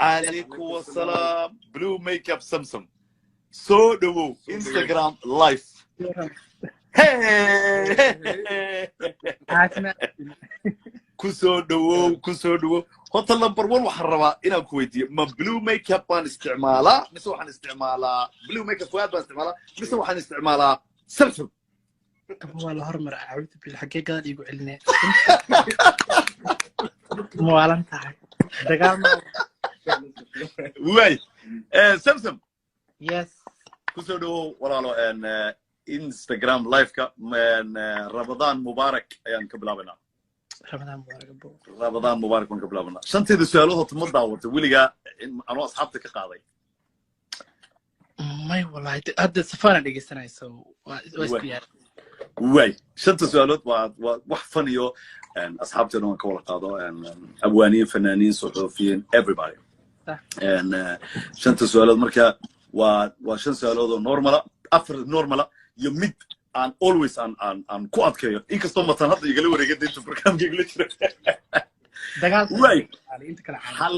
وعليكم السلام بلو ميك اب سمسم سو دو انستغرام لايف كسو دو هوتا نمبر 1 waxaan rabaa inaan ku weydiiyo ma blue makeup baan isticmaalaa mise waxaan isticmaalaa blue makeup waad baan isticmaalaa mise waxaan isticmaalaa samsung والله هرمر أعود بالحقيقة قال يقول لنا موالن تاعي دقال ما واي سمسم يس كسودو والله ان انستغرام لايف كا من رمضان مبارك ayaan ka bilaabana رمضان مبارك ابو رمضان مبارك waan ka bilaabana shanteeda su'aalood ma daawatay wiliga anoo asxaabta ka qaaday ما والله هذا سفارة اللي قصنا يسوي واسبيار واي شنت سؤالات wax faniyo asxaabteena waan ka wada qaado abwaaniin fanaaniin suxufiyiin everybody shanta su'aalood marka waa shan su'aalood oo normal afar normal iyo mid aan always aan ku adkeeyo inkastoo matan hadda igala wareegay inta barnaamijka igala jira dagaal way inta kala hal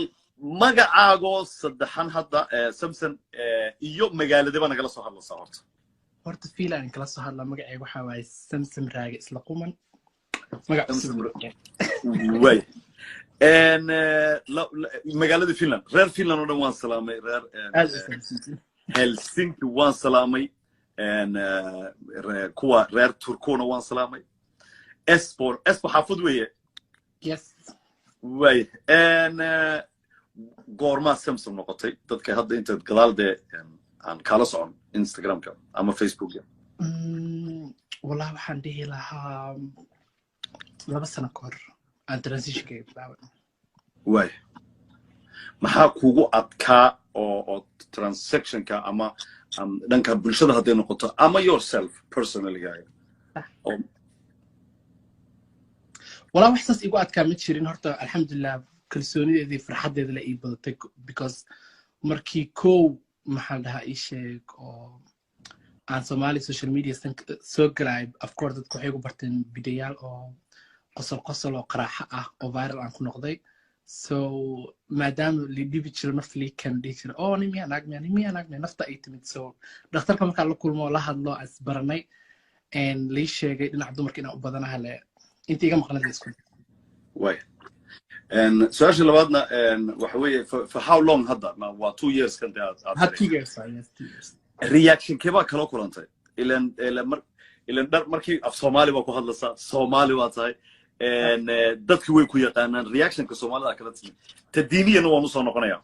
magacaago saddexan hadda samson iyo magaaladaba nagala soo hadlaysaa horta horta fiilan kala soo hadla magacayga waxa waay samsom raage isla quman magac way magaalada Finland reer Finland oo dhan waan salaamay reer Helsinki waan salaamay kuwa reer Turkona waan salaamay Espo xafad weeye yes way goorma samsom noqotay dadka hadda inta gadaalde aan kala socon Instagram-ka ama Facebook-ka والله waxaan dhihi lahaa 2 sano ka hor aan transition-ka bilaabay way maxaa kugu adkaa oo transaction-ka ama dhanka bulshada haday noqoto ama yourself personally guy والله waxaas igu adkaa ma jirin horta alxamdulillah kalsoonideedii farxadeeda la ii badatay because markii koow maxaan dhahaa ii sheeg oo aan Somali social media soo galay of course dadku waxay ugu barteen videoyaal oo qosol oo qaraaxa ah oo viral aan ku noqday so maadaama liibi jiro naf lii kan dhihi jiro oo nimi anaag nafta ay timid so dhakhtarka markaa la kulmo la hadlo as baranay and lii sheegay dhinaca dumarka inaan u badanahay le inta iga maqnada isku way and su'aasha labaadna waxa weeye for how long hadda waa 2 years kan aad 2 years yes 2 years reaction keba kala kulantay ilan dar markii af Soomaali waa ku hadlaysaa Soomaali waa tahay dadku way ku yaqaanaan reaction-ka Soomaalida kala timid tadiiniyana waan u soo noqonayaa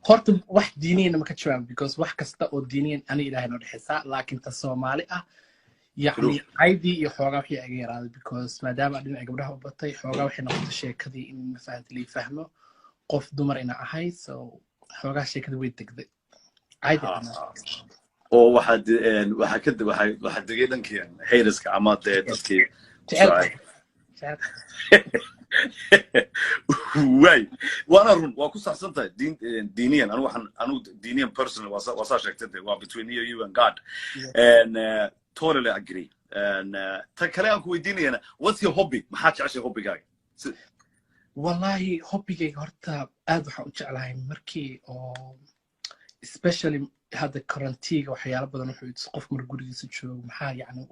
horta wax diiniyan ma ka jawaab because wax kasta oo diiniyan ani ilaahay noo dhaxaysa laakiin ta Soomaali ah يعني عادي يحوغا في أجيراد because ما دام عندنا أجبرها وبطي حوغا وحنا نقطة كذي إن فهمت لي فهمه قف دمر إنا أحي so حوغا شيء كذي ويدك ذي عادي أو واحد جدا كيان هيرسك عماد تسكي واي وانا واكو صحصنت دينيا انا دينيا personal وصاشك تدي between you and God and totally agree and تكلم كوي دينيا what's your hobby ما حاجة عشان hobby جاي والله hobby جاي هرتا أذبح وجعلها مركي أو especially هذا كرنتيج وحياة بدنا نحوي تسقف مرجولي سجوا محا يعني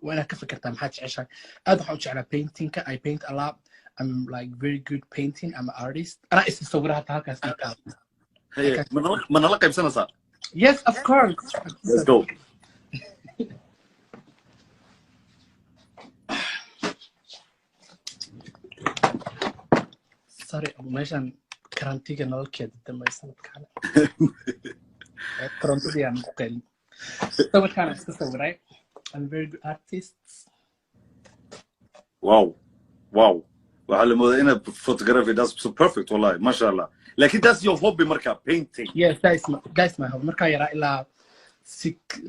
وأنا كفكرت عن حاجة عشان أذبح وجعلها painting I paint a lot I'm like very good painting I'm an artist أنا استوعبها تاكا سنكال من لقب سنة صار yes of course let's go sorry meeshan karantiga nololkeeda dambe sanadkan karantiga aan ku qeylin sawirkan iska sawiray I'm very good artist wow waxaa la moodaa inaad photography that's so perfect wallahi masha Allah لكن that's your hobby marka painting yes guys my hobby marka yara ilaa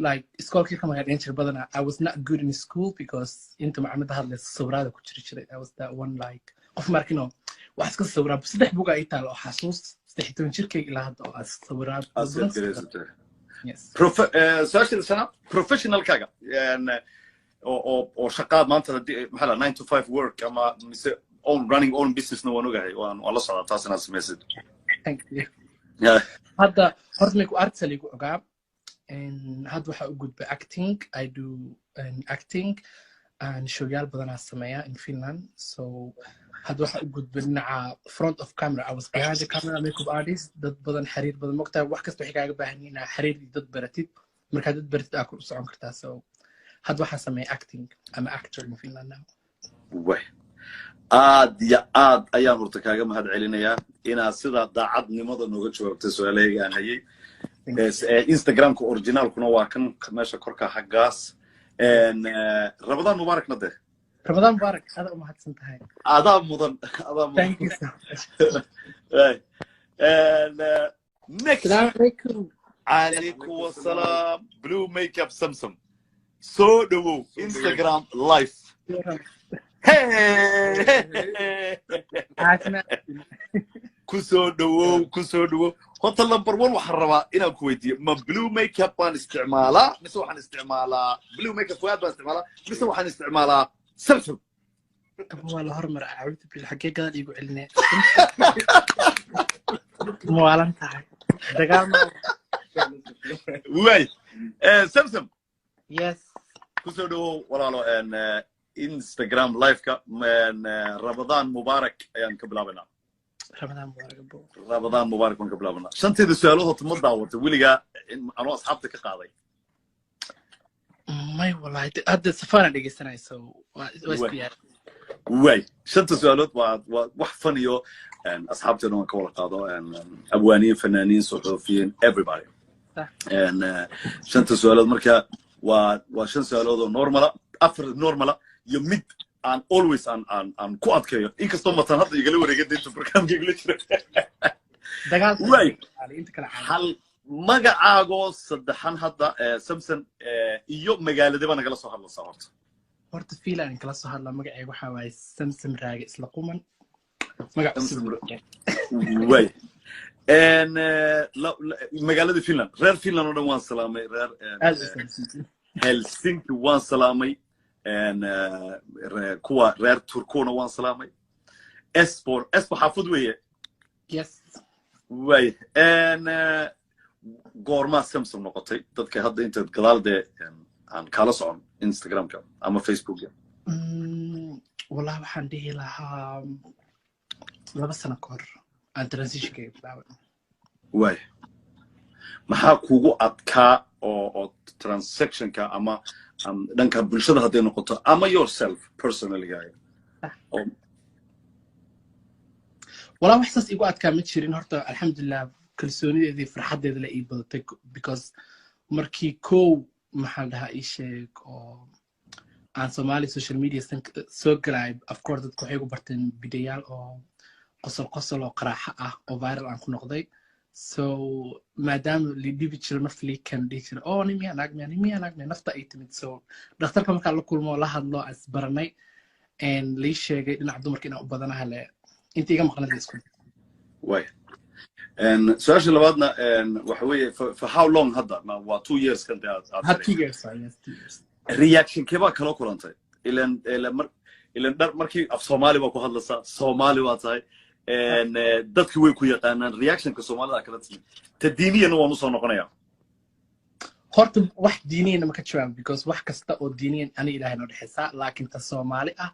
like schoolkii kama hadin jir badana I was not good in school because inta macamada hadla sawirada ku jiray I was that one like qof markino wax iska sawiraa saddex buug ay taalo oo xasuus 16 jirkayga ilaa hadda oo sawiraa yes social sana professional kaga oo shaqada maanta maxaa 9 to 5 work ama mise running own business no one ogahay waan la socdaa taasina sameeysid thank you yeah hadda horta ku arts ligu ogaa hadda waxa u gudba acting I do acting and showyaal badan aan sameeyaa in Finland so hadda waxa u gudba dhinaca front of camera I was behind the camera makeup artist dad badan xiriir badan mogtaa wax kasta waxay kaaga baahan yihiin xiriir dad baratid marka dad baratid aad ku socon kartaa so hadda waxaan sameeyaa acting I'm an actor in Finland now way aad ayaan horta kaaga mahad celinayaa inaad sida daacadnimada nooga jawaabtay su'aalahayga aan hayay Instagram-ka original-kuna waa kan meesha korka xaggaas Ramadan Mubarak nade Ramadan Mubarak hada u mahadsan tahay adaa mudan thank you so much and next Assalamu alaikum alaykum wassalam blue makeup Samsung so do Instagram live kusoo dhawow horta number 1 waxaan rabaa inaan ku weydiiyo ma blue makeup baan isticmaalaa mise waxaan isticmaalaa blue makeup fuad baan isticmaalaa mise waxaan isticmaalaa Samsung wala hormar aawid bil xaqiiqada igu celinay moolan tahay dagaal ma way Samsung yes kusoo dhawow walaalo Instagram live-ka Ramadan Mubarak ayaan ka bilaabanaa Ramadan Mubarak waan ka bilaabanaa shanteeda su'aalood ma daawatay wiliga anoo asxaabta ka qaaday may wallahi hadda safana dhageysanayso way shanta su'aalood waa wax fan iyo asxaabteena waan ka wada qaado abwaaniin fanaaniin suxufiyiin everybody shanta su'aalood marka waa shan su'aalood oo normal afar normal iyo mid aan always aan ku adkeeyo inkastoo matan hadda igala wareegay inta barnaamijka igala jira dagaal inta kala hal magacaago saddexan hadda Samson iyo magaalada baan nagala soo hadlaysaa horta fiilan kala soo hadla magacaygu waxa waay Samson raage isla quman magac way magaalada Finland reer Finland oo dhan waan salaamay reer Helsinki waan salaamay kuwa reer Turkona waan salaamay Espor xafud weeye yes way goorma Samsung noqotay dadka hadda inta gadaalde aan kala socon Instagram-ka ama Facebook-ka wallahi waxaan dhihi lahaa 2 sano ka hor aan transition-ka bilaabay way maxaa kugu adkaa oo transaction-ka ama dhanka bulshada haday noqoto ama yourself personally wala wax saas igu adkaa ma jirin horta alxamdulillah kalsoonideedii farxadeeda la ii badatay because markii koow maxaan dhahaa ii sheeg oo aan Somali social media soo galay of course dadku waxay ku barteen videoyaal oo qosol oo qaraaxa ah oo viral aan ku noqday so maadaama lidhibi jiro naf lii kan dhihi jiro oo nimi anaagme nafta ay timid so dhakhtarka markaa la kulmo la hadlo asbaranay and lii sheegay dhinaca dumarka inaan u badanahay le inta iga maqnada isku way su'aasha labaadna waxa weeye for how long hadda ma waa 2 years kan aad 2 years yes 2 years reaction keba kala kulantay ilan markii af Soomaali ba ku hadlaysaa Soomaali waa tahay dadku way ku yaqaanaan reaction-ka Soomaalida kala timid tadiiniyana waan u soo noqonayaa horta wax diiniyana ma ka jawaab because wax kasta oo diiniyan ani ilaahay noo dhaxaysaa laakiin ta Soomaali ah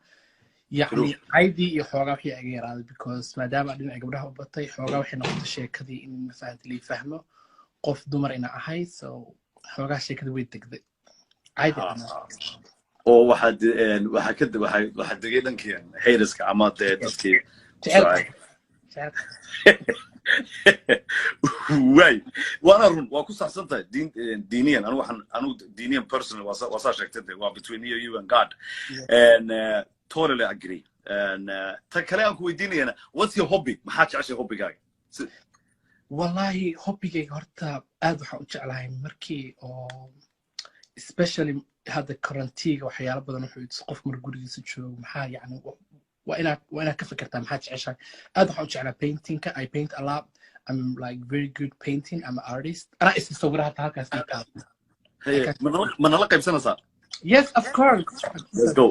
يعني عادي يحوغا وحي أغيراد because maadaama dhinaca gabdhaha u batay xoogaa waxay noqotay sheekadii in mafaahanta lii fahmo qof dumar ina ahay so xoogaa sheekada way degday caadi oo waxaa degay dhankii hayriska ama dee dadkii way waana run waa ku saxsan tahay diiniyan anu diiniyan personal waa saa sheegtay waa between you and God and totally agree and ta kale aan ku weydiinayna what's your hobby maxaa jeceshay hobbigaaga wallahi hobbigayga horta aad waxaan u jeclahay markii oo especially hadda quarantine waxyaalo badan wuxuu qof mar gurigiisa joogo maxaa yani waa inaad ka fikirtaa maxaa jeceshay aad waxaan u jeclaa painting-ka I paint a lot I'm like very good painting I'm an artist ana is sawiraha halkaas ka qaado manala qaybsanaysaa yes of course let's go